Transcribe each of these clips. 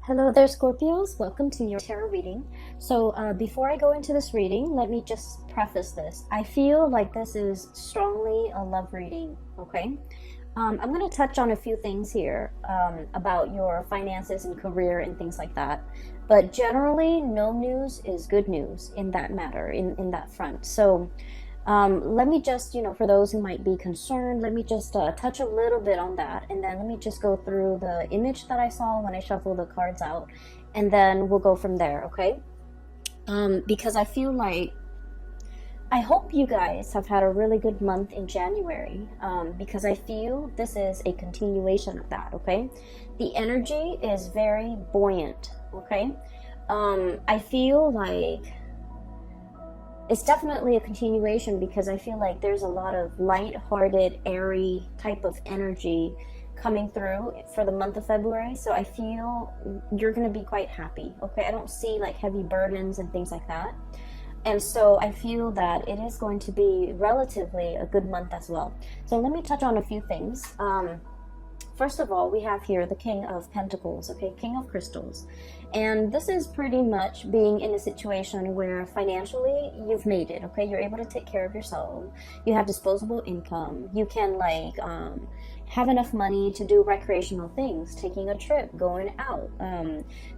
Hello there, Scorpios. Welcome to your tarot reading. So before I go into this reading, let me just preface this. I feel like this is strongly a love reading, okay? I'm going to touch on a few things here about your finances and career and things like that. But generally, no news is good news in that matter, in that front. So let me just, for those who might be concerned, let me just touch a little bit on that. And then let me just go through the image that I saw when I shuffled the cards out. And then we'll go from there, okay? Because I feel like, I hope you guys have had a really good month in January. Because I feel this is a continuation of that, okay? The energy is very buoyant, okay? I feel like it's definitely a continuation because I feel like there's a lot of light-hearted, airy type of energy coming through for the month of February. So I feel you're going to be quite happy, okay? I don't see like heavy burdens and things like that. And so I feel that it is going to be relatively a good month as well. So let me touch on a few things. First of all, we have here the King of Pentacles, okay, King of Crystals. And this is pretty much being in a situation where financially you've made it, okay? You're able to take care of yourself. You have disposable income. You can have enough money to do recreational things, taking a trip, going out,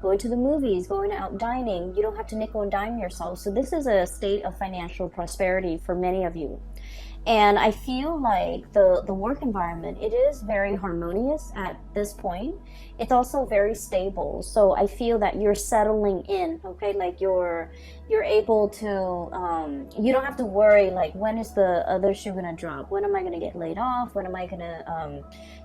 going to the movies, going out dining. You don't have to nickel and dime yourself. So this is a state of financial prosperity for many of you. And I feel like the work environment, it is very harmonious at this point. It's also very stable. So I feel that you're settling in, okay? Like you're able to, you don't have to worry, like, when is the other shoe gonna drop? When am I gonna get laid off? When am I gonna,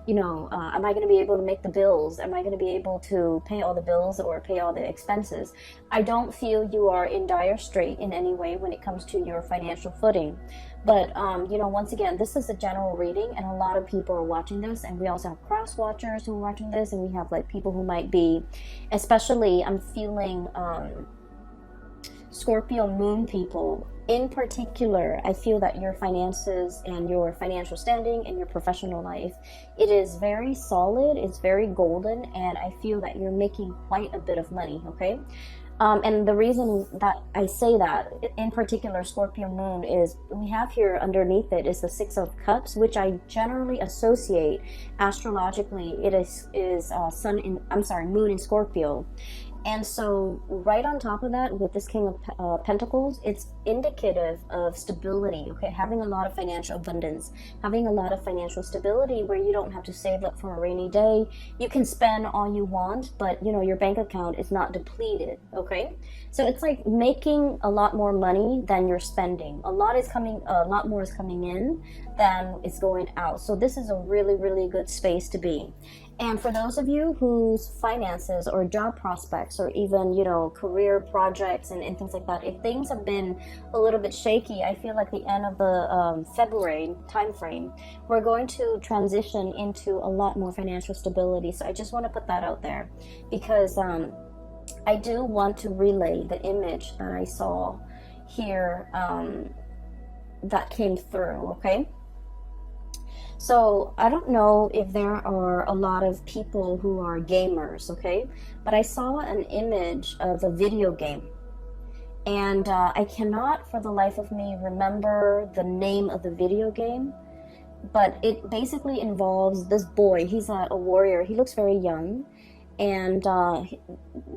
am I gonna be able to make the bills? Am I gonna be able to pay all the bills or pay all the expenses? I don't feel you are in dire strait in any way when it comes to your financial footing. But, once again, this is a general reading and a lot of people are watching this, and we also have cross watchers who are watching this, and we have like people who might be, especially I'm feeling Scorpio moon people in particular. I feel that your finances and your financial standing and your professional life, it is very solid, it's very golden, and I feel that you're making quite a bit of money, okay? And the reason that I say that, in particular Scorpio moon, is we have here underneath it is the Six of Cups, which I generally associate astrologically. It is moon in Scorpio. And so right on top of that, with this King of Pentacles, it's indicative of stability, okay? Having a lot of financial abundance, having a lot of financial stability where you don't have to save up for a rainy day. You can spend all you want, but, your bank account is not depleted, okay? So it's like making a lot more money than you're spending. A lot more is coming in than is going out. So this is a really, really good space to be. And for those of you whose finances or job prospects or even, career projects and things like that, if things have been a little bit shaky, I feel like the end of the February time frame, we're going to transition into a lot more financial stability. So I just want to put that out there because I do want to relay the image that I saw here that came through, okay? So I don't know if there are a lot of people who are gamers, okay? But I saw an image of a video game. And I cannot for the life of me remember the name of the video game. But it basically involves this boy. He's a warrior. He looks very young. And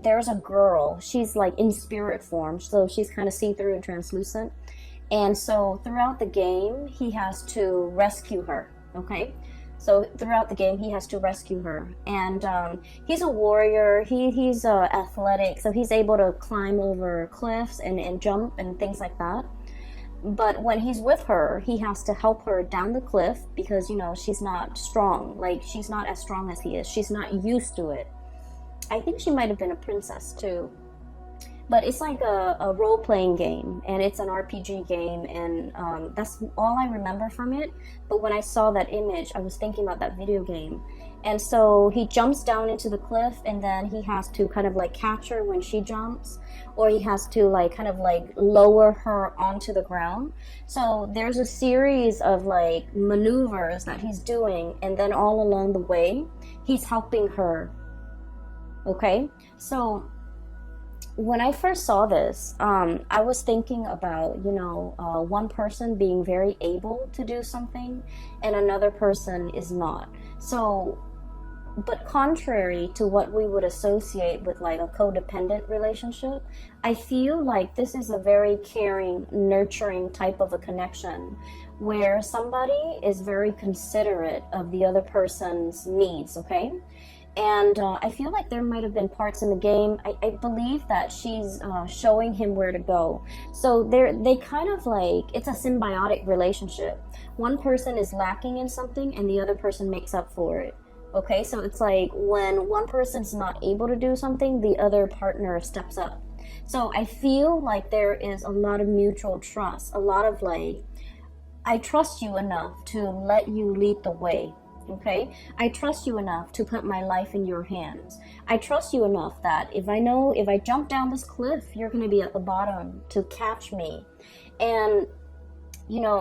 there's a girl. She's like in spirit form. So she's kind of see-through and translucent. And so throughout the game, he has to rescue her. Okay, so throughout the game he has to rescue her, and he's a warrior. He's athletic, so he's able to climb over cliffs and jump and things like that. But when he's with her, he has to help her down the cliff because she's not strong. Like, she's not as strong as he is. She's not used to it. I think she might have been a princess too. But it's like a role-playing game, and it's an RPG game, and that's all I remember from it. But when I saw that image, I was thinking about that video game. And so he jumps down into the cliff, and then he has to kind of like catch her when she jumps, or he has to like kind of like lower her onto the ground. So there's a series of like maneuvers that he's doing, and then all along the way, he's helping her Okay, so when I first saw this, I was thinking about, one person being very able to do something and another person is not. So, but contrary to what we would associate with like a codependent relationship, I feel like this is a very caring, nurturing type of a connection where somebody is very considerate of the other person's needs, okay? And I feel like there might have been parts in the game. I believe that she's showing him where to go. So they kind of like, it's a symbiotic relationship. One person is lacking in something and the other person makes up for it. Okay, so it's like when one person's not able to do something, the other partner steps up. So I feel like there is a lot of mutual trust, a lot of like, I trust you enough to let you lead the way. Okay, I trust you enough to put my life in your hands. I trust you enough that if I jump down this cliff, you're going to be at the bottom to catch me. And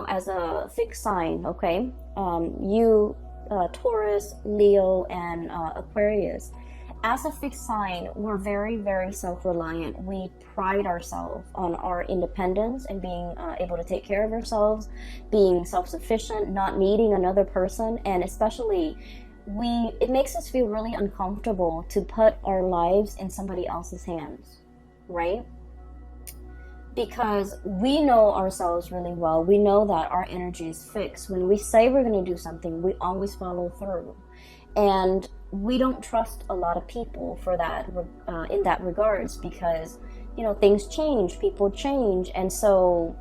as a fixed sign, okay, you Taurus, Leo, and Aquarius, as a fixed sign, we're very, very self-reliant. We pride ourselves on our independence and being able to take care of ourselves, being self-sufficient, not needing another person, and especially it makes us feel really uncomfortable to put our lives in somebody else's hands, right? Because we know ourselves really well. We know that our energy is fixed. When we say we're going to do something, we always follow through. And we don't trust a lot of people for that in that regards, because things change, people change. And so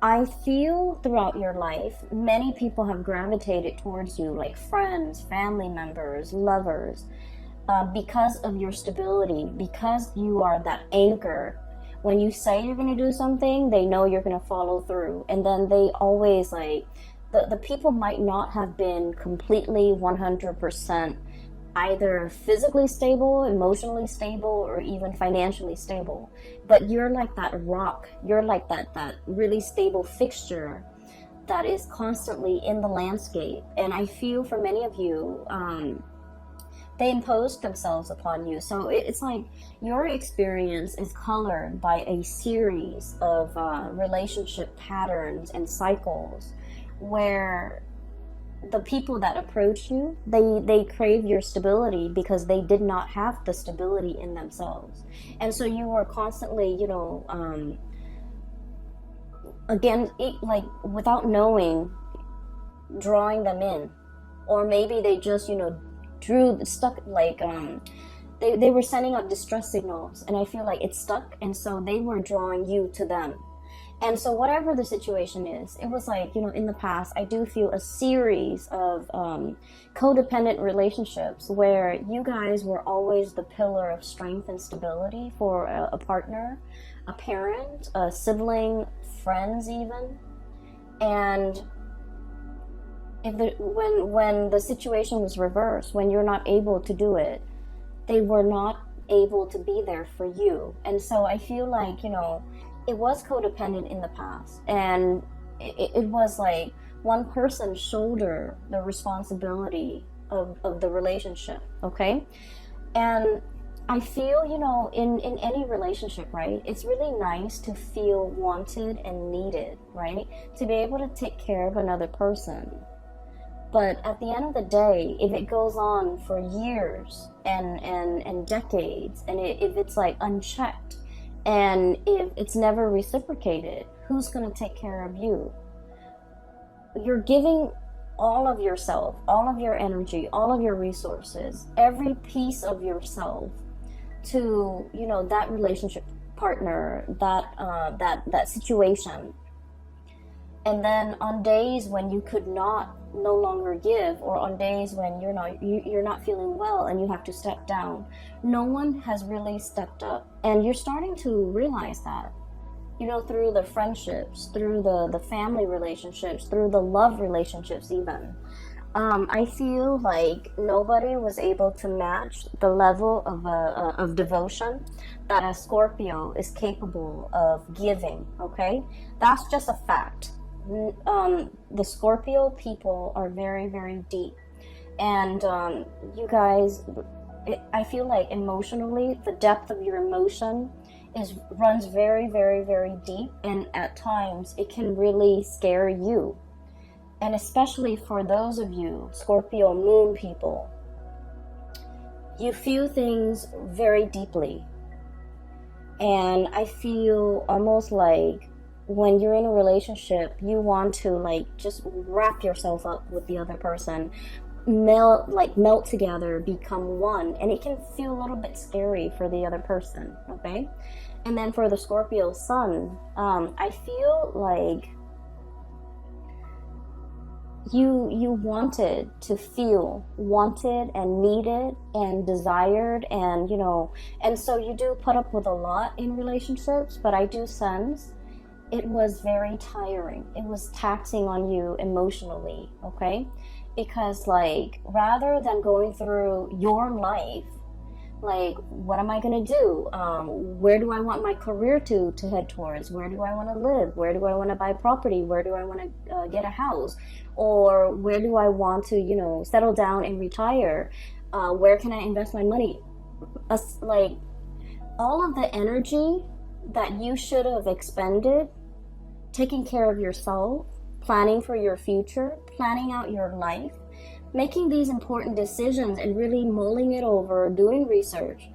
I feel throughout your life many people have gravitated towards you, like friends, family members, lovers, because of your stability, because you are that anchor. When you say you're going to do something, they know you're going to follow through. And then they always like, the people might not have been completely 100% either physically stable, emotionally stable, or even financially stable. But you're like that rock. You're like that really stable fixture that is constantly in the landscape. And I feel for many of you, they imposed themselves upon you. So it's like your experience is colored by a series of relationship patterns and cycles where the people that approach you, they crave your stability because they did not have the stability in themselves. And so you are constantly, again, like without knowing, drawing them in. Or maybe they just, they were sending out distress signals, and I feel like it's stuck, and so they were drawing you to them. And so whatever the situation is, it was like, in the past, I do feel a series of codependent relationships where you guys were always the pillar of strength and stability for a partner, a parent, a sibling, friends even. And when the situation was reversed, when you're not able to do it, they were not able to be there for you. And so I feel like, it was codependent in the past, and it was like one person shoulder the responsibility of the relationship, okay? And I feel, in any relationship, right, it's really nice to feel wanted and needed, right? To be able to take care of another person. But at the end of the day, if it goes on for years and decades, and if it's like unchecked, and if it's never reciprocated, who's going to take care of you? You're giving all of yourself, all of your energy, all of your resources, every piece of yourself to, that relationship partner, that situation. And then on days when you could no longer give, or on days when you're not feeling well and you have to step down, no one has really stepped up. And you're starting to realize that, through the friendships, through the family relationships, through the love relationships even. I feel like nobody was able to match the level of devotion that a Scorpio is capable of giving, okay? That's just a fact. The Scorpio people are very, very deep, and you guys I feel like emotionally, the depth of your emotion runs very, very, very deep, and at times it can really scare you. And especially for those of you Scorpio moon people, you feel things very deeply. And I feel almost like when you're in a relationship, you want to like just wrap yourself up with the other person, melt together, become one, and it can feel a little bit scary for the other person. Okay. And then for the Scorpio sun, I feel like you wanted to feel wanted and needed and desired, and and so you do put up with a lot in relationships, but I do sense it was very tiring. It was taxing on you emotionally. Okay. Because like, rather than going through your life, like, what am I going to do? Where do I want my career to head towards? Where do I want to live? Where do I want to buy property? Where do I want to get a house? Or where do I want to, settle down and retire? Where can I invest my money? Like, all of the energy that you should have expended taking care of yourself, planning for your future, planning out your life, making these important decisions and really mulling it over, doing research,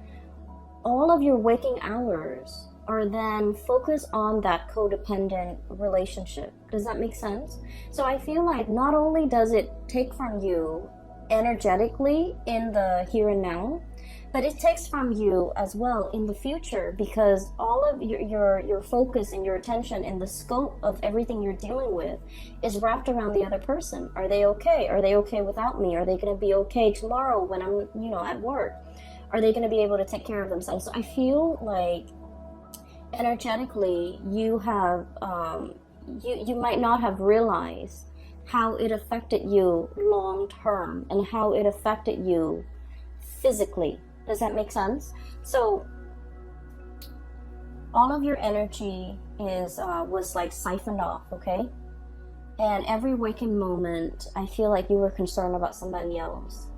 all of your waking hours are then focused on that codependent relationship. Does that make sense? So I feel like not only does it take from you energetically in the here and now, but it takes from you as well in the future, because all of your focus and your attention and the scope of everything you're dealing with is wrapped around the other person. Are they okay? Are they okay without me? Are they going to be okay tomorrow when I'm at work? Are they going to be able to take care of themselves? So I feel like energetically you have you might not have realized how it affected you long term and how it affected you physically. Does that make sense? So all of your energy was like siphoned off, okay? And every waking moment, I feel like you were concerned about somebody else.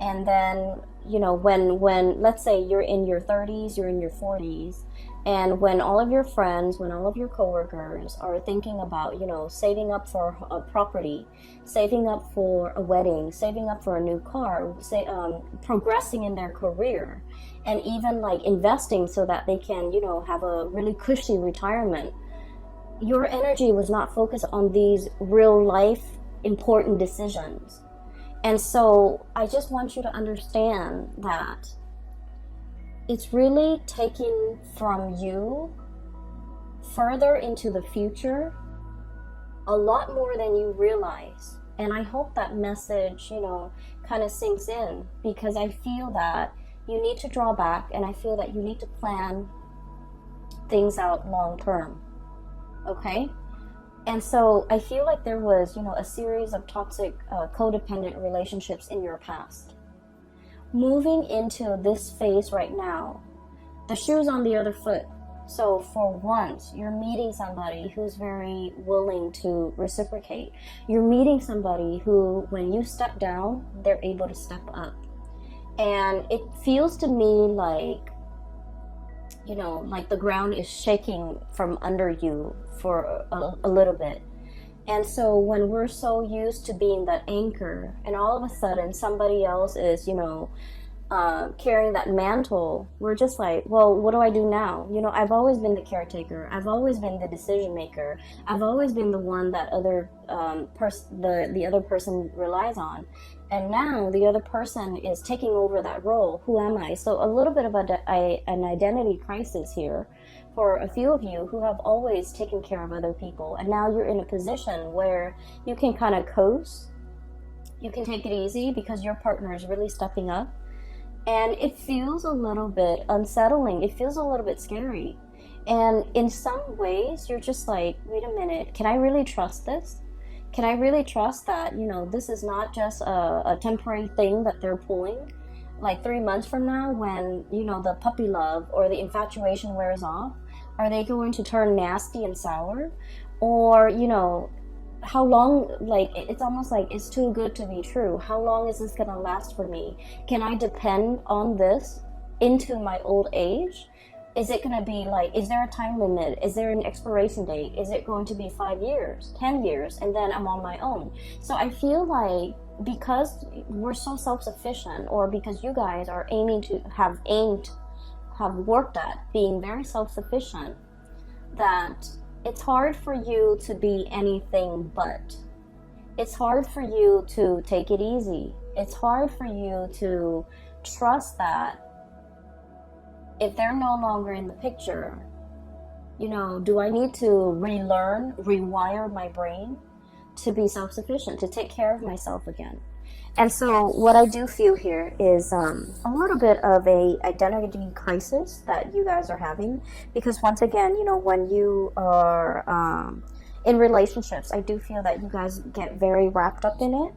And then, when let's say you're in your 30s, you're in your 40s, and when all of your friends, when all of your coworkers are thinking about, saving up for a property, saving up for a wedding, saving up for a new car, progressing in their career, and even like investing so that they can, have a really cushy retirement, your energy was not focused on these real life important decisions. And so I just want you to understand that it's really taking from you further into the future a lot more than you realize. And I hope that message, kind of sinks in, because I feel that you need to draw back, and I feel that you need to plan things out long term. Okay? And so I feel like there was, a series of toxic, codependent relationships in your past. Moving into this phase right now, the shoe's on the other foot. So for once, you're meeting somebody who's very willing to reciprocate. You're meeting somebody who, when you step down, they're able to step up. And it feels to me like, like the ground is shaking from under you for a little bit. And so when we're so used to being that anchor, and all of a sudden somebody else is, carrying that mantle, we're just like, well, what do I do now? I've always been the caretaker. I've always been the decision maker. I've always been the one that the other person relies on. And now the other person is taking over that role. Who am I? So a little bit of an identity crisis here for a few of you who have always taken care of other people. And now you're in a position where you can kind of coast. You can take it easy because your partner is really stepping up. And it feels a little bit unsettling. It feels a little bit scary. And in some ways, you're just like, wait a minute, can I really trust this? Can I really trust that, this is not just a temporary thing that they're pulling? Like 3 months from now, when, the puppy love or the infatuation wears off, are they going to turn nasty and sour? Or, how long, like it's almost like it's too good to be true. How long is this gonna last for me? Can I depend on this into my old age? Is it gonna be like, is there a time limit? Is there an expiration date? Is it going to be 5 years, 10 years, and then I'm on my own? So I feel like because we're so self-sufficient, or because you guys are have worked at being very self-sufficient, that it's hard for you to be anything but. It's hard for you to take it easy. It's hard for you to trust that if they're no longer in the picture, you know, do I need to relearn, rewire my brain to be self-sufficient, to take care of myself again? And so what I do feel here is a little bit of a identity crisis that you guys are having, because once again, you know, when you are in relationships, I do feel that you guys get very wrapped up in it.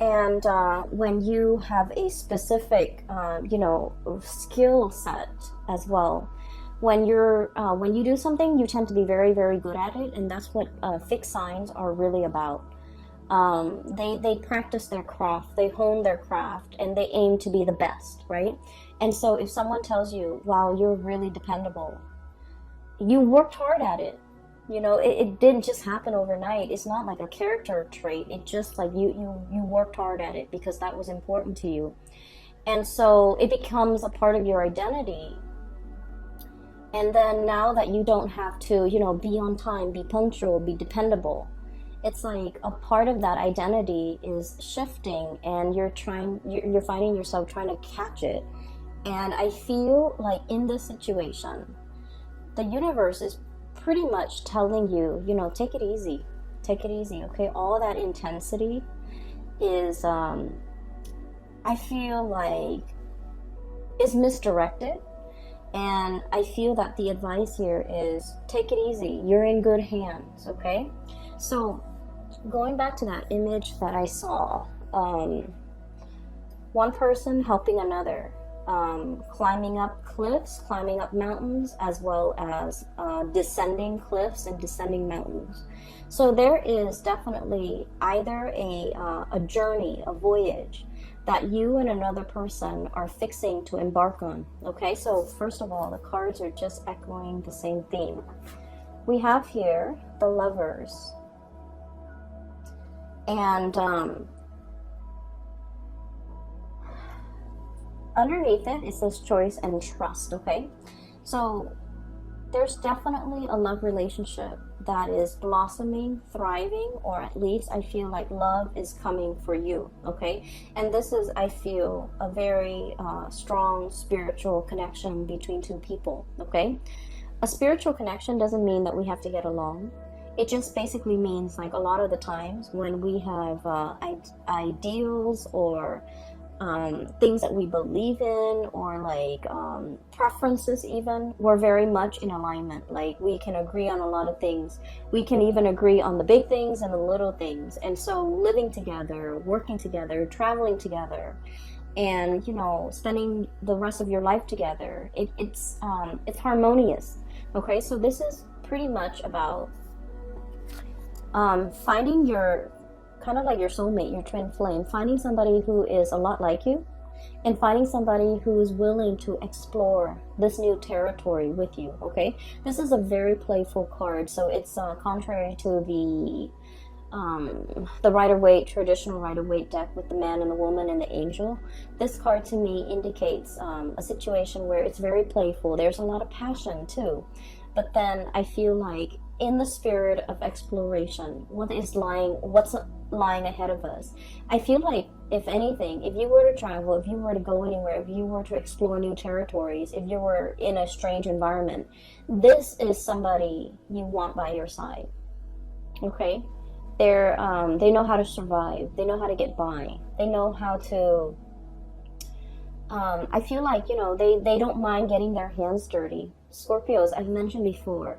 And when you have a specific, you know, skill set as well, when you do something, you tend to be very, very good at it, and that's what fixed signs are really about. They practice their craft, they hone their craft, and they aim to be the best, right? And so if someone tells you, wow, you're really dependable, you worked hard at it. You know, it didn't just happen overnight. It's not like a character trait. It just like you worked hard at it because that was important to you. And so it becomes a part of your identity. And then now that you don't have to, you know, be on time, be punctual, be dependable, it's like a part of that identity is shifting, and you're finding yourself trying to catch it. And I feel like in this situation, the universe is pretty much telling you, you know, take it easy, okay? All that intensity is, I feel like, is misdirected. And I feel that the advice here is take it easy. You're in good hands, okay? So going back to that image that I saw, one person helping another, climbing up cliffs, climbing up mountains, as well as descending cliffs and descending mountains. So there is definitely either a journey, a voyage that you and another person are fixing to embark on. Okay, so first of all, the cards are just echoing the same theme. We have here the Lovers, and underneath it says choice and trust, okay? So there's definitely a love relationship that is blossoming, thriving, or at least I feel like love is coming for you, okay? And this is, I feel, a very strong spiritual connection between two people, okay? A spiritual connection doesn't mean that we have to get along. It just basically means, like, a lot of the times when we have ideals or things that we believe in, or like preferences even, we're very much in alignment. Like, we can agree on a lot of things. We can even agree on the big things and the little things. And so living together, working together, traveling together, and, you know, spending the rest of your life together, it's harmonious, okay? So this is pretty much about finding your, kind of like your soulmate, your twin flame, finding somebody who is a lot like you, and finding somebody who is willing to explore this new territory with you, okay? This is a very playful card, so it's contrary to the Rider-Waite, traditional Rider-Waite deck with the man and the woman and the angel. This card to me indicates a situation where it's very playful. There's a lot of passion too, but then I feel like in the spirit of exploration, what's lying ahead of us. I feel like, if anything, if you were to travel, if you were to go anywhere, if you were to explore new territories, if you were in a strange environment, this is somebody you want by your side, okay? They know how to survive. They know how to get by. They know how to, I feel like, you know, they don't mind getting their hands dirty. Scorpios, I've mentioned before,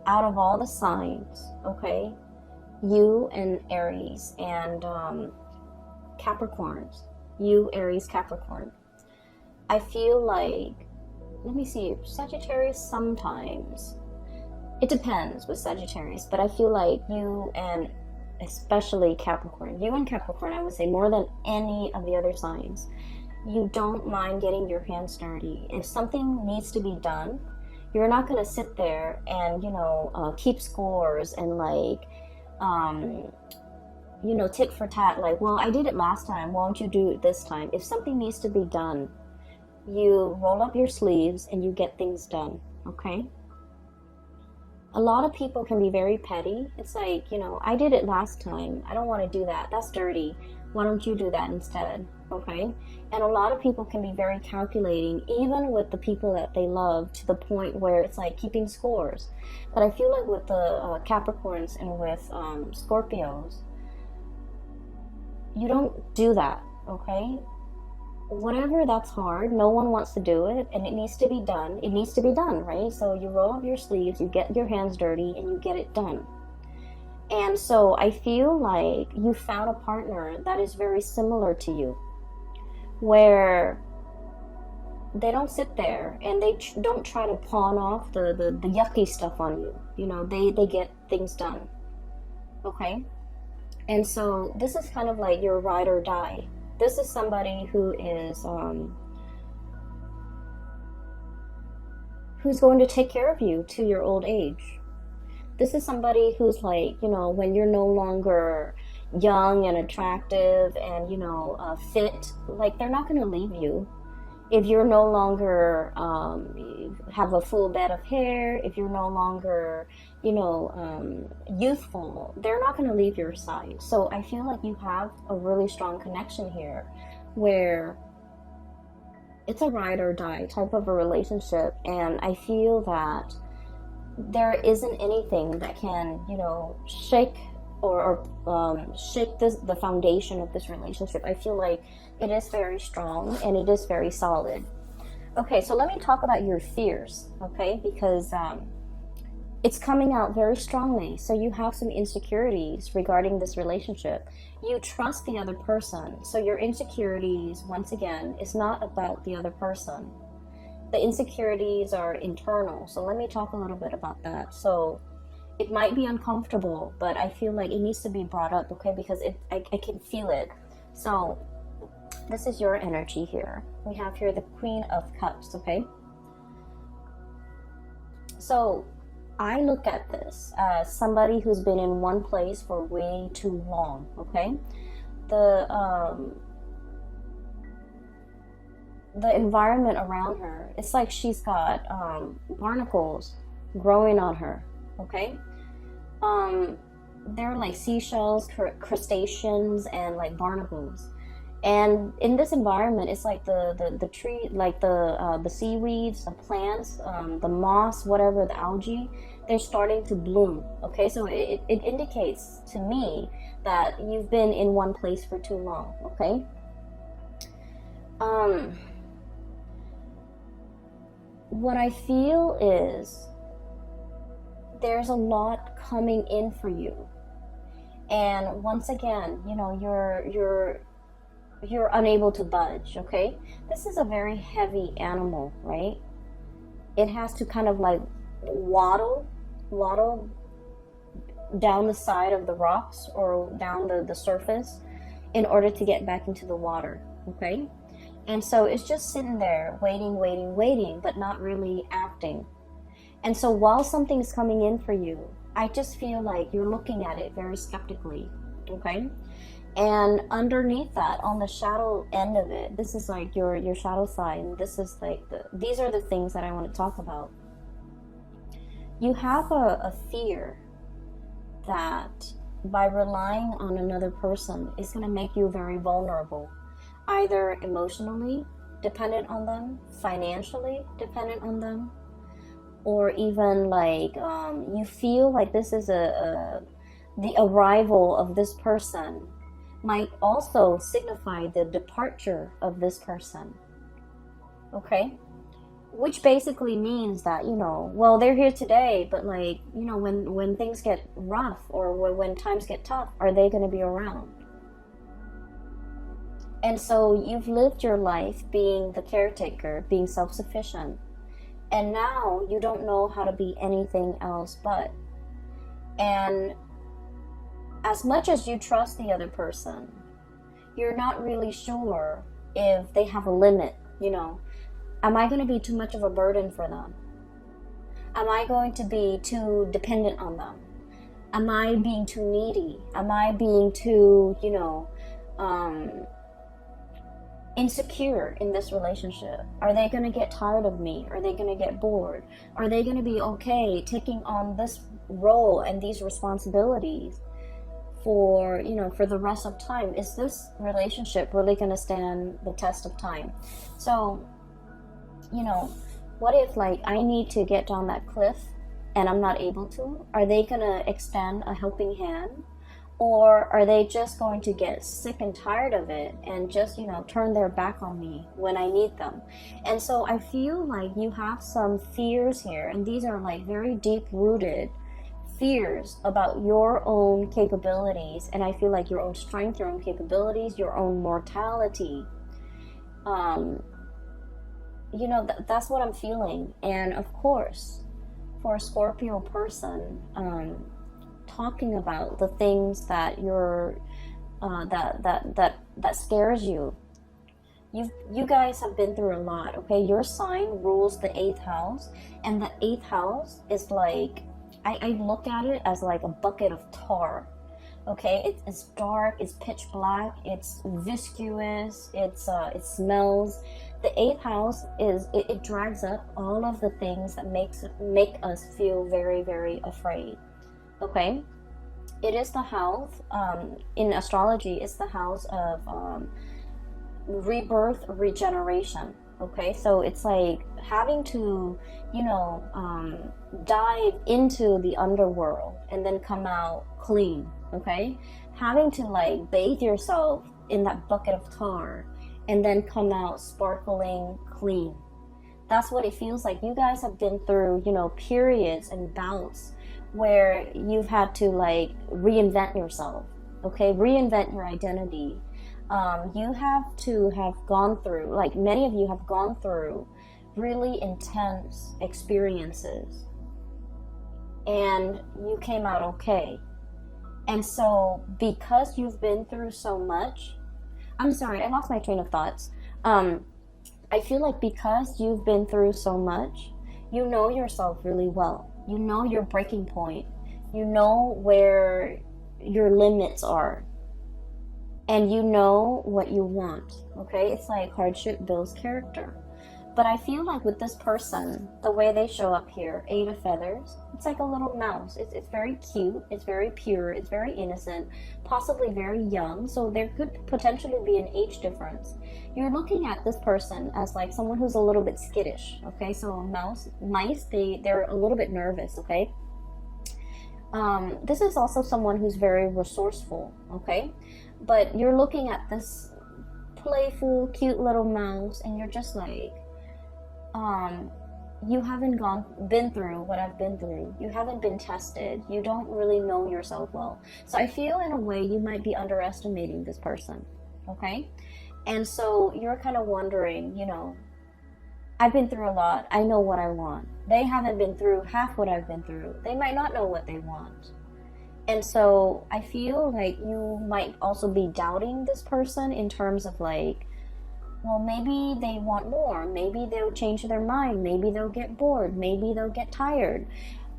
out of all the signs, okay, you and Aries and Capricorns, you, Aries, Capricorn, I feel like, let me see, Sagittarius sometimes, it depends with Sagittarius, but I feel like you and especially Capricorn. You and Capricorn, I would say, more than any of the other signs, you don't mind getting your hands dirty. If something needs to be done, you're not going to sit there and, keep scores and like, tit for tat, like, well, I did it last time, why don't you do it this time? If something needs to be done, you roll up your sleeves and you get things done, okay? A lot of people can be very petty. It's like, I did it last time, I don't want to do that, that's dirty, why don't you do that instead, okay? And a lot of people can be very calculating, even with the people that they love, to the point where it's like keeping scores. But I feel like with the Capricorns and with Scorpios, you don't do that, okay? Whatever that's hard, no one wants to do it, and it needs to be done. It needs to be done, right? So you roll up your sleeves, you get your hands dirty, and you get it done. And so I feel like you found a partner that is very similar to you, where they don't sit there and they don't try to pawn off the yucky stuff on you. They get things done, okay? And so this is kind of like your ride or die. This is somebody who is who's going to take care of you to your old age. This is somebody who's like, when you're no longer young and attractive and, fit, like, they're not going to leave you. If you're no longer have a full bed of hair, if you're no longer, youthful, they're not going to leave your side. So I feel like you have a really strong connection here, where it's a ride or die type of a relationship. And I feel that there isn't anything that can, shake or shake the foundation of this relationship. I feel like it is very strong and it is very solid. Okay, so let me talk about your fears, okay? Because it's coming out very strongly. So you have some insecurities regarding this relationship. You trust the other person. So your insecurities, once again, is not about the other person. The insecurities are internal. So let me talk a little bit about that. So it might be uncomfortable, but I feel like it needs to be brought up, okay? Because I can feel it. So this is your energy here. We have here the Queen of Cups, okay? So I look at this as somebody who's been in one place for way too long, okay? The environment around her, it's like she's got barnacles growing on her, okay? They're like seashells, crustaceans, and like barnacles. And in this environment, it's like the tree, like the seaweeds, the plants, the moss, whatever, the algae, they're starting to bloom. Okay, so it indicates to me that you've been in one place for too long. Okay. What I feel is there's a lot coming in for you, and once again, you're unable to budge, okay? This is a very heavy animal, right? It has to kind of like waddle down the side of the rocks or down the surface in order to get back into the water, okay? And so it's just sitting there waiting, but not really acting. And so while something's coming in for you, I just feel like you're looking at it very skeptically, okay? And underneath that, on the shadow end of it, this is like your shadow sign. This is like these are the things that I want to talk about. You have a fear that by relying on another person is going to make you very vulnerable, either emotionally dependent on them, financially dependent on them, or even like you feel like this is the arrival of this person might also signify the departure of this person, okay? Which basically means that, well, they're here today, but like, when things get rough or when times get tough, are they going to be around? And so you've lived your life being the caretaker, being self-sufficient, and now you don't know how to be anything else but. And as much as you trust the other person, you're not really sure if they have a limit, you know. Am I going to be too much of a burden for them? Am I going to be too dependent on them? Am I being too needy? Am I being too, you know, insecure in this relationship? Are they going to get tired of me? Are they going to get bored? Are they going to be okay taking on this role and these responsibilities for, you know, for the rest of time? Is this relationship really going to stand the test of time? So, you know, what if, like, I need to get down that cliff and I'm not able to? Are they going to extend a helping hand? Or are they just going to get sick and tired of it and just, you know, turn their back on me when I need them? And so I feel like you have some fears here, and these are like very deep-rooted fears about your own capabilities, and I feel like your own strength, your own capabilities, your own mortality. You know, that's what I'm feeling. And of course, for a Scorpio person, talking about the things that you're that scares you. You guys have been through a lot, okay? Your sign rules the 8th house, and the 8th house is like, I look at it as like a bucket of tar. Okay, it's dark, it's pitch black, it's viscous, it smells. The 8th house is, it drags up all of the things that make us feel very, very afraid. Okay, it is the house, in astrology, it's the house of rebirth, regeneration. Okay, so it's like having to, you know, dive into the underworld and then come out clean. Okay, having to like bathe yourself in that bucket of tar and then come out sparkling clean. That's what it feels like. You guys have been through, you know, periods and bouts where you've had to like reinvent yourself. Okay, reinvent your identity. You have to have gone through, like many of you have gone through really intense experiences, and you came out okay. And so because you've been through so much, I'm sorry, I lost my train of thoughts. I feel like because you've been through so much, you know yourself really well. You know your breaking point. You know where your limits are. And you know what you want, okay? It's like hardship builds character. But I feel like with this person, the way they show up here, 8 of feathers, it's like a little mouse. It's very cute, it's very pure, it's very innocent, possibly very young, so there could potentially be an age difference. You're looking at this person as like someone who's a little bit skittish, okay? So mice, they're a little bit nervous, okay? This is also someone who's very resourceful, okay? But you're looking at this playful, cute little mouse, and you're just like, you haven't been through what I've been through. You haven't been tested. You don't really know yourself well. So I feel in a way you might be underestimating this person, okay? And so you're kind of wondering, you know, I've been through a lot. I know what I want. They haven't been through half what I've been through. They might not know what they want. And so I feel like you might also be doubting this person in terms of like, well, maybe they want more. Maybe they'll change their mind. Maybe they'll get bored. Maybe they'll get tired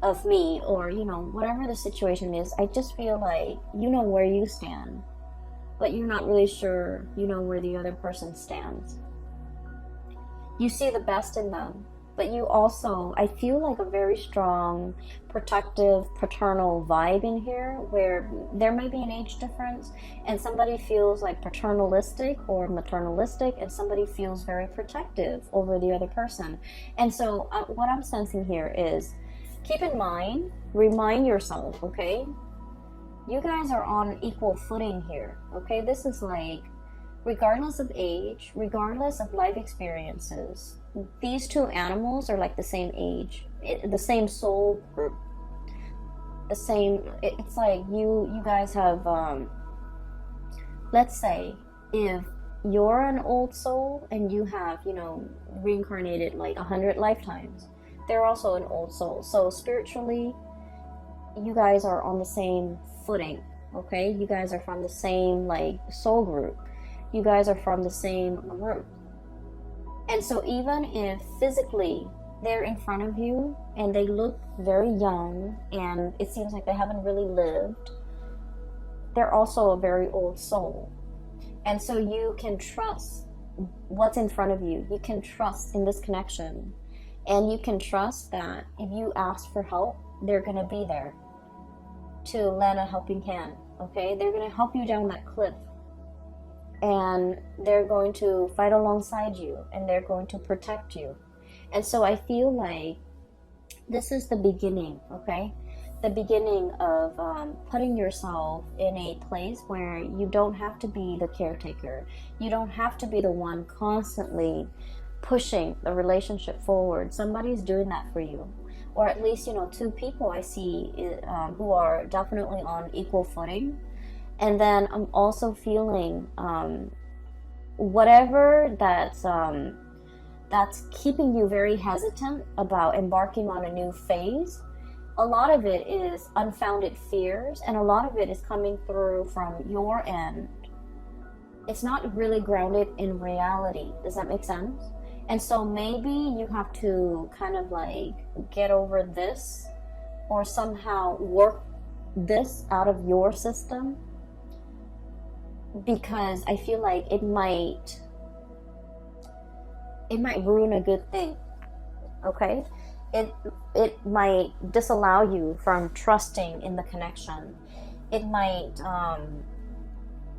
of me, or, you know, whatever the situation is. I just feel like you know where you stand, but you're not really sure, you know, where the other person stands. You see the best in them, but you also, I feel like a very strong protective paternal vibe in here, where there may be an age difference and somebody feels like paternalistic or maternalistic, and somebody feels very protective over the other person. And so what I'm sensing here is, keep in mind, remind yourself, okay, you guys are on equal footing here, okay? This is like, regardless of age, regardless of life experiences, these two animals are like the same age, the same soul group, the same, it's like you guys have, let's say, if you're an old soul and you have, you know, reincarnated like 100 lifetimes, they're also an old soul. So spiritually, you guys are on the same footing. okay? You guys are from the same, like, soul group. You guys are from the same group. And so even if physically they're in front of you and they look very young and it seems like they haven't really lived, they're also a very old soul. And so you can trust what's in front of you. You can trust in this connection. And you can trust that if you ask for help, they're going to be there to lend a helping hand, okay? They're going to help you down that cliff. And they're going to fight alongside you. And they're going to protect you. And so I feel like this is the beginning, okay? The beginning of putting yourself in a place where you don't have to be the caretaker. You don't have to be the one constantly pushing the relationship forward. Somebody's doing that for you. Or at least, two people I see who are definitely on equal footing. And then I'm also feeling whatever that's keeping you very hesitant about embarking on a new phase. A lot of it is unfounded fears, and a lot of it is coming through from your end. It's not really grounded in reality. Does that make sense? And so maybe you have to kind of like get over this or somehow work this out of your system, because I feel like it might ruin a good thing, okay? It might disallow you from trusting in the connection. It might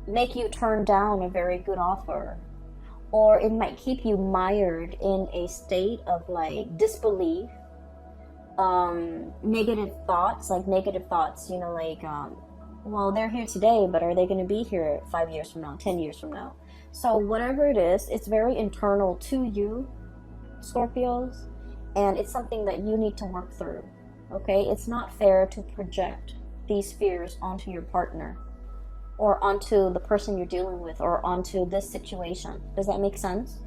make you turn down a very good offer, or it might keep you mired in a state of like disbelief, negative thoughts, well, they're here today, but are they going to be here 5 years from now, 10 years from now? So whatever it is, it's very internal to you, Scorpios, and it's something that you need to work through, okay? It's not fair to project these fears onto your partner or onto the person you're dealing with or onto this situation. Does that make sense?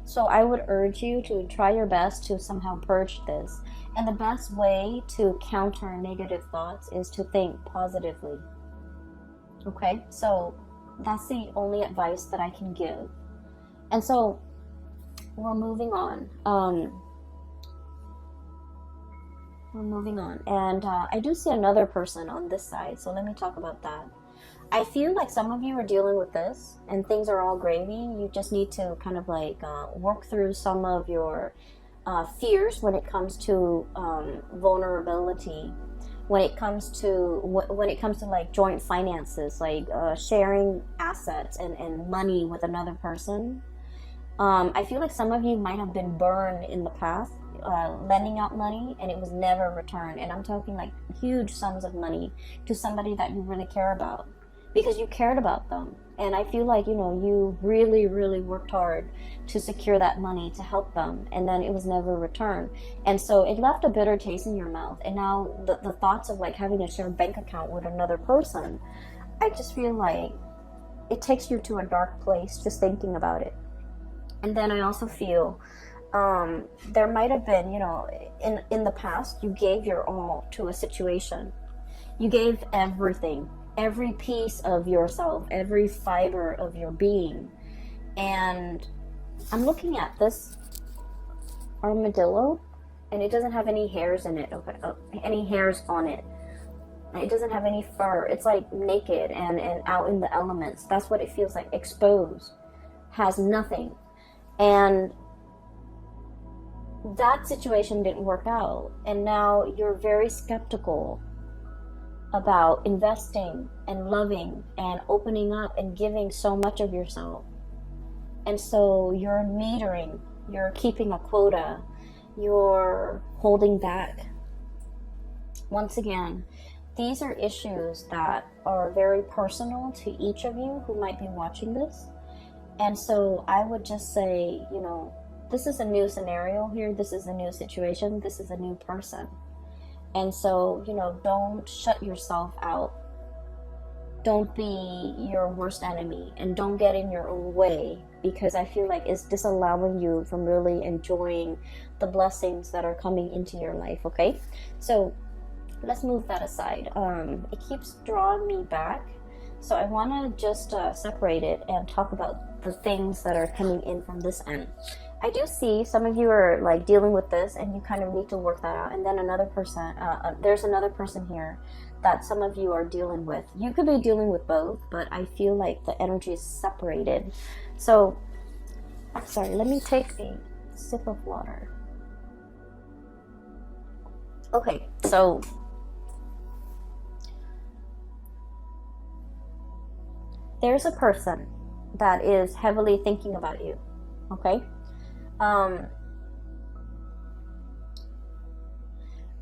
So I would urge you to try your best to somehow purge this. And the best way to counter negative thoughts is to think positively, okay? So that's the only advice that I can give. And so we're moving on. And I do see another person on this side, so let me talk about that. I feel like some of you are dealing with this and things are all gravy. You just need to kind of like work through some of your fears when it comes to vulnerability, when it comes to like joint finances, like sharing assets and money with another person. I feel like some of you might have been burned in the past, lending out money and it was never returned. And I'm talking like huge sums of money to somebody that you really care about, because you cared about them. And I feel like, you really, really worked hard to secure that money to help them, and then it was never returned. And so it left a bitter taste in your mouth. And now the thoughts of like having a shared bank account with another person, I just feel like it takes you to a dark place just thinking about it. And then I also feel there might have been, in the past, you gave your all to a situation. You gave everything, every piece of yourself, every fiber of your being. And I'm looking at this armadillo, and it doesn't have any hairs in it, any hairs on it. It doesn't have any fur. It's like naked and out in the elements. That's what it feels like, exposed, has nothing. And that situation didn't work out, and now you're very skeptical about investing and loving and opening up and giving so much of yourself. And so you're metering, you're keeping a quota, you're holding back. Once again, these are issues that are very personal to each of you who might be watching this. And so I would just say, this is a new scenario here. This is a new situation. This is a new person. And so, don't shut yourself out. Don't be your worst enemy, and don't get in your own way, because I feel like it's disallowing you from really enjoying the blessings that are coming into your life, okay? So let's move that aside. It keeps drawing me back So I want to just separate it and talk about the things that are coming in from this end. I do see some of you are like dealing with this and you kind of need to work that out. And then another person, there's another person here that some of you are dealing with. You could be dealing with both, but I feel like the energy is separated. So, sorry, let me take a sip of water. Okay, so there's a person that is heavily thinking about you, okay?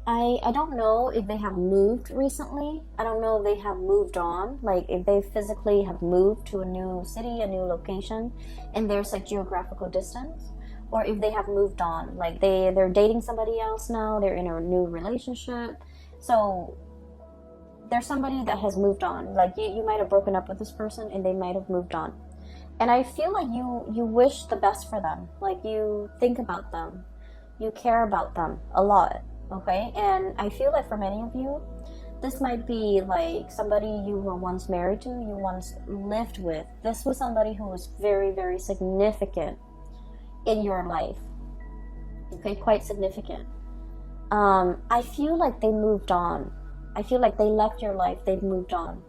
I don't know if they have moved recently. I don't know if they have moved on, like if they physically have moved to a new city, a new location, and there's like geographical distance, or if they have moved on, like they're dating somebody else now, they're in a new relationship. So there's somebody that has moved on. Like you might have broken up with this person and they might have moved on. And I feel like you wish the best for them. Like you think about them. You care about them a lot, okay? And I feel like for many of you, this might be like somebody you were once married to, you once lived with. This was somebody who was very, very significant in your life, okay? Quite significant. I feel like they moved on. I feel like they left your life, they've moved on.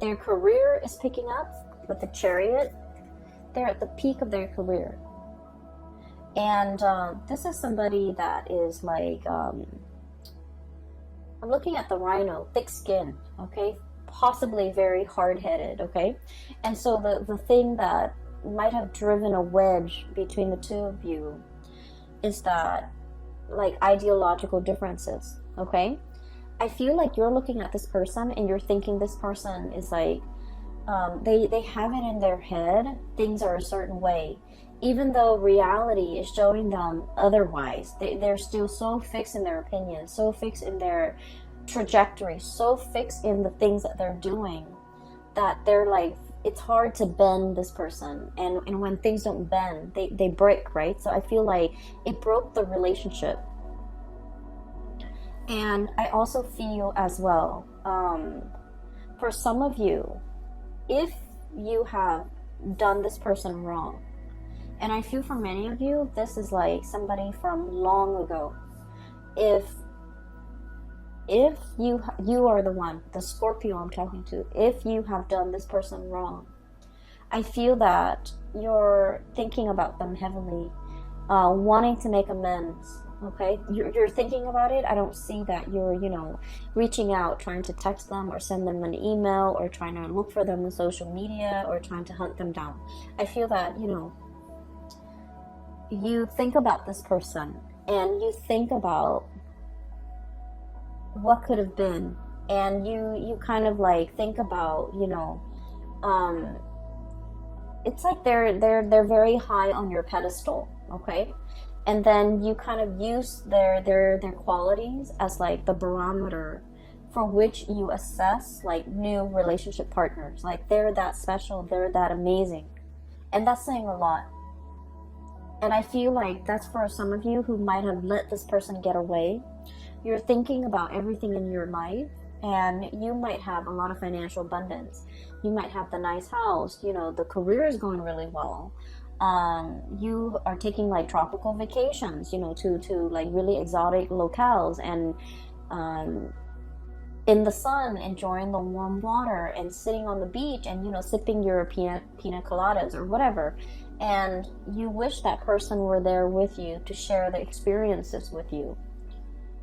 Their career is picking up with the Chariot. They're at the peak of their career. And this is somebody that is like, I'm looking at the Rhino, thick skin, okay? Possibly very hard-headed, okay? And so the thing that might have driven a wedge between the two of you is that, like, ideological differences, okay? I feel like you're looking at this person and you're thinking this person is like, they have it in their head, things are a certain way, even though reality is showing them otherwise. They're still so fixed in their opinions, so fixed in their trajectory, so fixed in the things that they're doing, that they're like, it's hard to bend this person. And when things don't bend, they break, right? So I feel like it broke the relationship. And I also feel as well, for some of you, if you have done this person wrong, and I feel for many of you, this is like somebody from long ago. If you are the one, the Scorpio I'm talking to, if you have done this person wrong, I feel that you're thinking about them heavily, wanting to make amends. Okay, you're thinking about it. I don't see that you're, reaching out, trying to text them or send them an email or trying to look for them on social media or trying to hunt them down. I feel that, you think about this person and you think about what could have been, and you kind of like think about, it's like they're very high on your pedestal, okay? And then you kind of use their qualities as like the barometer for which you assess like new relationship partners. Like they're that special, they're that amazing. And that's saying a lot. And I feel like that's for some of you who might have let this person get away. You're thinking about everything in your life, and you might have a lot of financial abundance. You might have the nice house, the career is going really well. You are taking like tropical vacations, to like really exotic locales, and in the sun, enjoying the warm water and sitting on the beach and, sipping your pina coladas or whatever. And you wish that person were there with you to share the experiences with you.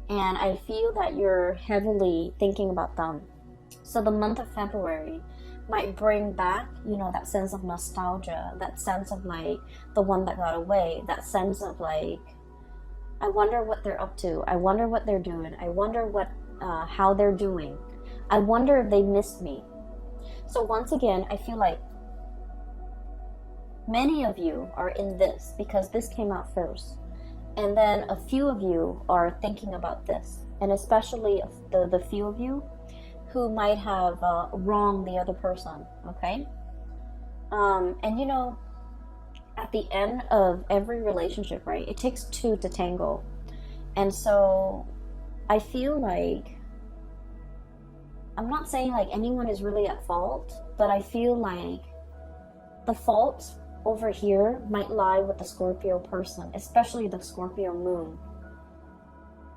And I feel that you're heavily thinking about them. So the month of February might bring back, that sense of nostalgia, that sense of like the one that got away, that sense of like, I wonder what they're up to. I wonder what they're doing. I wonder how they're doing. I wonder if they missed me. So once again, I feel like many of you are in this because this came out first. And then a few of you are thinking about this. And especially the few of you who might have wronged the other person, okay? And at the end of every relationship, right, it takes two to tango. And so I feel like I'm not saying like anyone is really at fault, but I feel like the fault over here might lie with the Scorpio person, especially the Scorpio moon.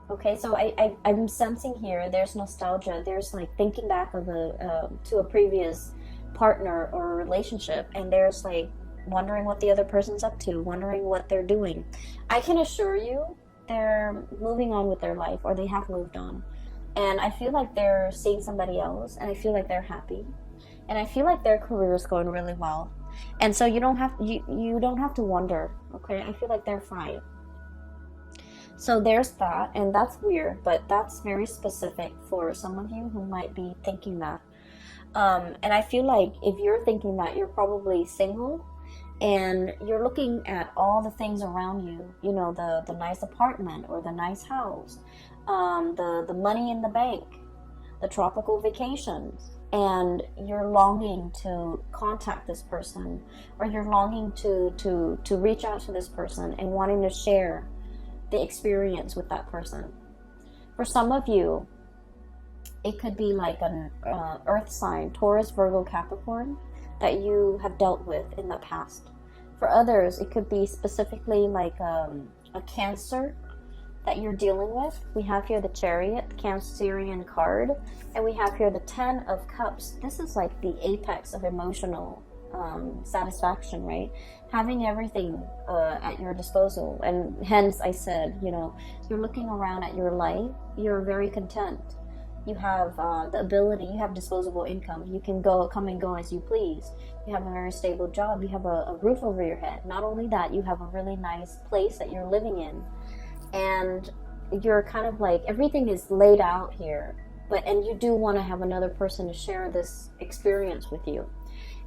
Okay, so I'm sensing here there's nostalgia. There's like thinking back of to a previous partner or relationship, and there's like wondering what the other person's up to, wondering what they're doing. I can assure you they're moving on with their life, or they have moved on. And I feel like they're seeing somebody else, and I feel like they're happy. And I feel like their career is going really well. And so you don't have to wonder, okay? I feel like they're fine. So there's that, and that's weird, but that's very specific for some of you who might be thinking that. And I feel like if you're thinking that, you're probably single, and you're looking at all the things around you, you know, the nice apartment or the nice house, the money in the bank, the tropical vacations, and you're longing to contact this person, or you're longing to reach out to this person and wanting to share the experience with that person. For some of you, it could be like an earth sign, Taurus, Virgo, Capricorn, that you have dealt with in the past. For others, it could be specifically like a Cancer that you're dealing with. We have here the Chariot, the Cancerian card, and we have here the 10 of Cups. This is like the apex of emotional satisfaction, right? Having everything at your disposal. And hence I said, you know, you're looking around at your life, you're very content. You have the ability, you have disposable income, you can come and go as you please. You have a very stable job, you have a roof over your head. Not only that, you have a really nice place that you're living in, and you're kind of like, everything is laid out here, and you do want to have another person to share this experience with you.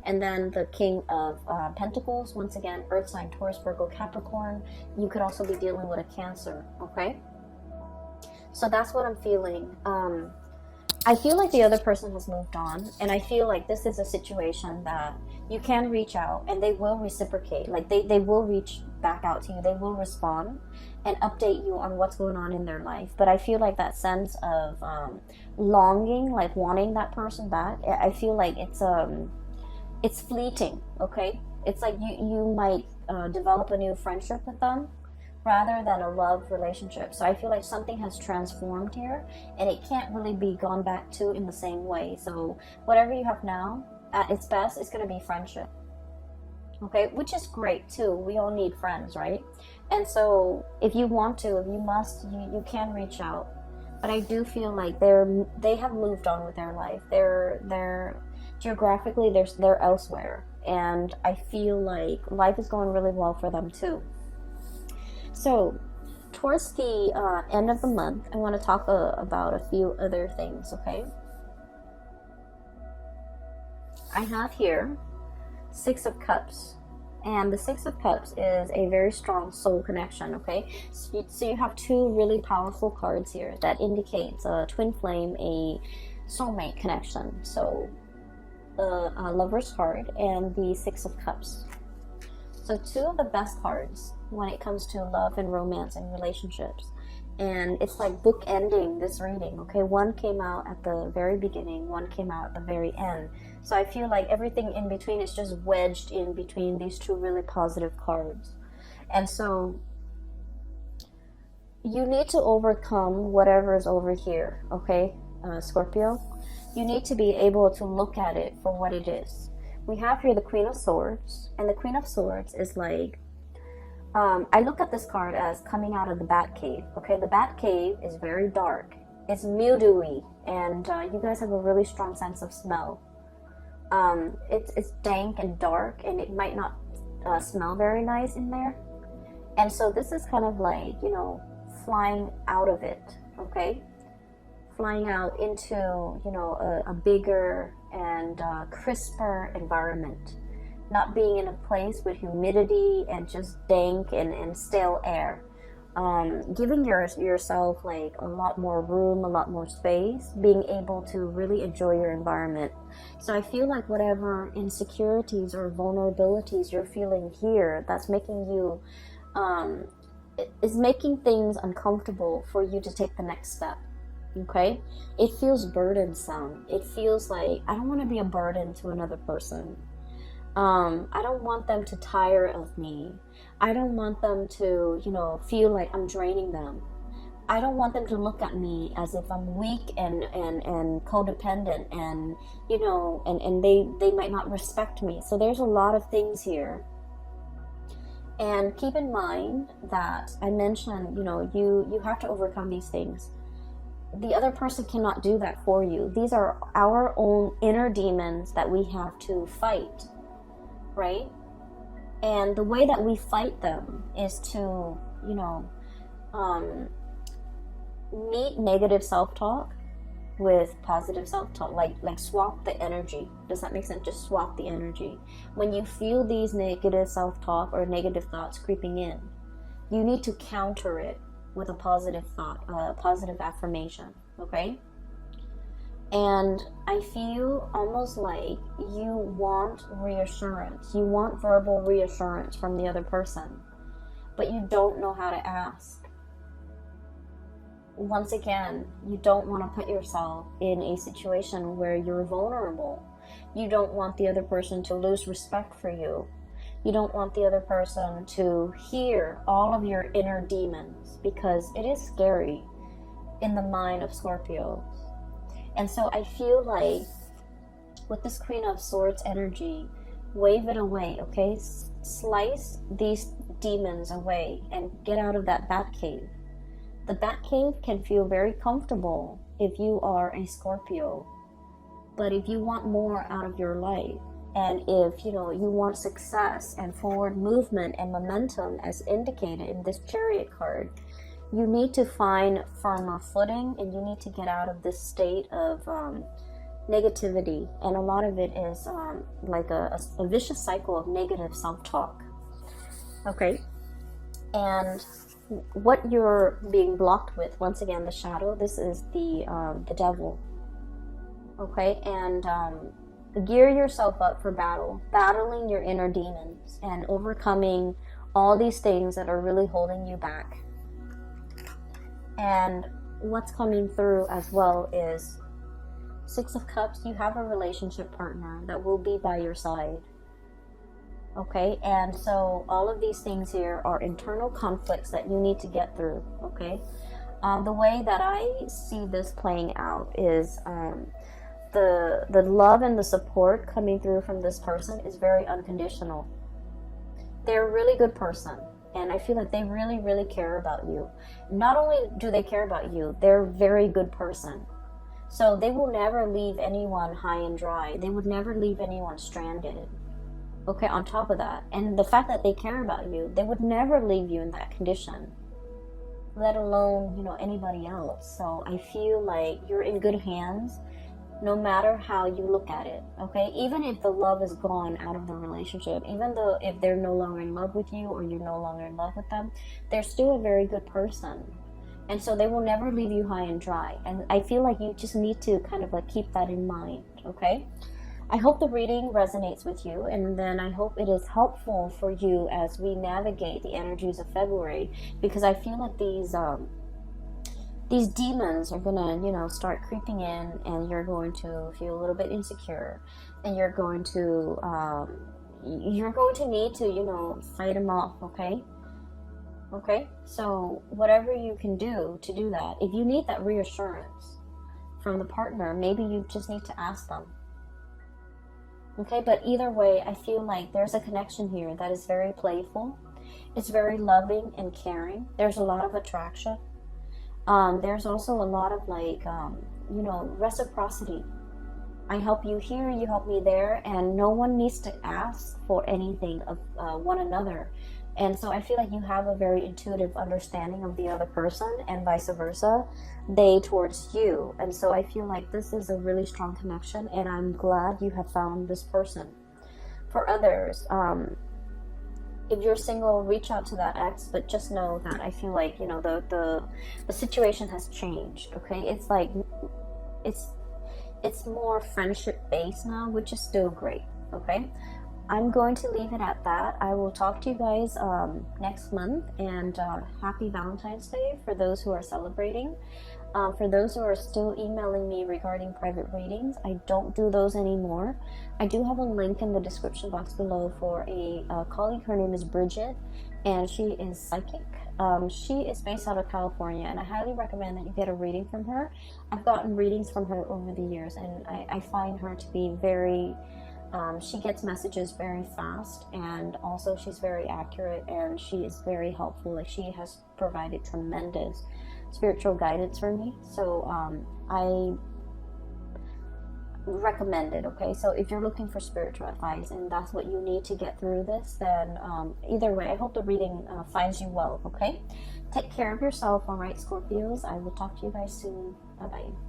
And then the King of Pentacles, once again, Earth sign, Taurus, Virgo, Capricorn. You could also be dealing with a Cancer, okay? So that's what I'm feeling. I feel like the other person has moved on, and I feel like this is a situation that you can reach out, and they will reciprocate. Like they will reach back out to you. They will respond and update you on what's going on in their life. But I feel like that sense of longing, like wanting that person back, I feel like it's fleeting, okay? It's like you might develop a new friendship with them rather than a love relationship. So I feel like something has transformed here, and it can't really be gone back to in the same way. So whatever you have now, at its best, is going to be friendship, okay? Which is great too. We all need friends, right? And so if you want to, if you must, you can reach out. But I do feel like they have moved on with their life. They're geographically, they're elsewhere, and I feel like life is going really well for them too. So towards the end of the month, I want to talk about a few other things, okay? I have here 6 of Cups, and the 6 of Cups is a very strong soul connection, okay? So you have 2 really powerful cards here that indicates a twin flame, a soulmate connection. So the Lover's card and the 6 of Cups. So 2 of the best cards when it comes to love and romance and relationships. And it's like bookending this reading, okay? One came out at the very beginning, one came out at the very end. So I feel like everything in between is just wedged in between these 2 really positive cards. And so you need to overcome whatever is over here, okay, Scorpio? You need to be able to look at it for what it is. We have here the Queen of Swords, and the Queen of Swords is like, I look at this card as coming out of the Bat Cave, okay? The Bat Cave is very dark, it's mildewy, and you guys have a really strong sense of smell. It's dank and dark, and it might not smell very nice in there. And so this is kind of like, you know, flying out of it, okay? Flying out into, you know, a bigger and crisper environment. Not being in a place with humidity and just dank and stale air. Giving yourself like a lot more room, a lot more space, being able to really enjoy your environment. So I feel like whatever insecurities or vulnerabilities you're feeling here, that's making you, is making things uncomfortable for you to take the next step. Okay, it feels burdensome. It feels like I don't want to be a burden to another person. I don't want them to tire of me. I don't want them to, feel like I'm draining them. I don't want them to look at me as if I'm weak and codependent, and they might not respect me. So there's a lot of things here. And keep in mind that I mentioned, you have to overcome these things. The other person cannot do that for you. These are our own inner demons that we have to fight, right? And the way that we fight them is to, meet negative self-talk with positive self-talk, like swap the energy. Does that make sense? Just swap the energy. When you feel these negative self-talk or negative thoughts creeping in, you need to counter it with a positive thought, a positive affirmation, okay? And I feel almost like you want reassurance. You want verbal reassurance from the other person, but you don't know how to ask. Once again, you don't want to put yourself in a situation where you're vulnerable. You don't want the other person to lose respect for you. You don't want the other person to hear all of your inner demons, because it is scary in the mind of Scorpios. And so I feel like with this Queen of Swords energy, wave it away, okay? Slice these demons away and get out of that bat cave. The bat cave can feel very comfortable if you are a Scorpio, but if you want more out of your life, and if you want success and forward movement and momentum as indicated in this Chariot card, you need to find firmer footing, and you need to get out of this state of negativity. And a lot of it is like a vicious cycle of negative self-talk, okay? And what you're being blocked with, once again, the shadow, this is the devil, okay? And gear yourself up for battle, battling your inner demons and overcoming all these things that are really holding you back. And what's coming through as well is Six of Cups. You have a relationship partner that will be by your side. Okay, and so all of these things here are internal conflicts that you need to get through, okay? The way that I see this playing out is the love and the support coming through from this person is very unconditional. They're a really good person, and I feel like they really, really care about you. Not only do they care about you, they're a very good person. So they will never leave anyone high and dry. They would never leave anyone stranded. Okay, on top of that, and the fact that they care about you, they would never leave you in that condition, let alone, anybody else. So I feel like you're in good hands, no matter how you look at it, okay? Even if the love is gone out of the relationship, even though if they're no longer in love with you or you're no longer in love with them, they're still a very good person. And so they will never leave you high and dry. And I feel like you just need to kind of like keep that in mind, okay? I hope the reading resonates with you, and then I hope it is helpful for you as we navigate the energies of February, because I feel like these demons are gonna, start creeping in, and you're going to feel a little bit insecure, and you're going to need to, fight them off, okay? Okay, so whatever you can do to do that, if you need that reassurance from the partner, maybe you just need to ask them. Okay, but either way, I feel like there's a connection here that is very playful. It's very loving and caring. There's a lot of attraction. There's also a lot of reciprocity. I help you here, you help me there, and no one needs to ask for anything of one another. And so I feel like you have a very intuitive understanding of the other person, and vice versa, they towards you. And so I feel like this is a really strong connection, and I'm glad you have found this person. For others, if you're single, reach out to that ex, but just know that I feel like, the situation has changed, okay? It's like, it's more friendship based now, which is still great, okay? I'm going to leave it at that. I will talk to you guys next month, and happy Valentine's Day for those who are celebrating. For those who are still emailing me regarding private readings, I don't do those anymore. I do have a link in the description box below for a colleague. Her name is Bridget, and she is psychic. She is based out of California, and I highly recommend that you get a reading from her. I've gotten readings from her over the years, and I find her to be very... she gets messages very fast, and also she's very accurate, and she is very helpful. Like, she has provided tremendous spiritual guidance for me, so I recommend it. Okay, so if you're looking for spiritual advice and that's what you need to get through this, then either way, I hope the reading finds you well. Okay, take care of yourself. All right, Scorpios, I will talk to you guys soon. Bye bye.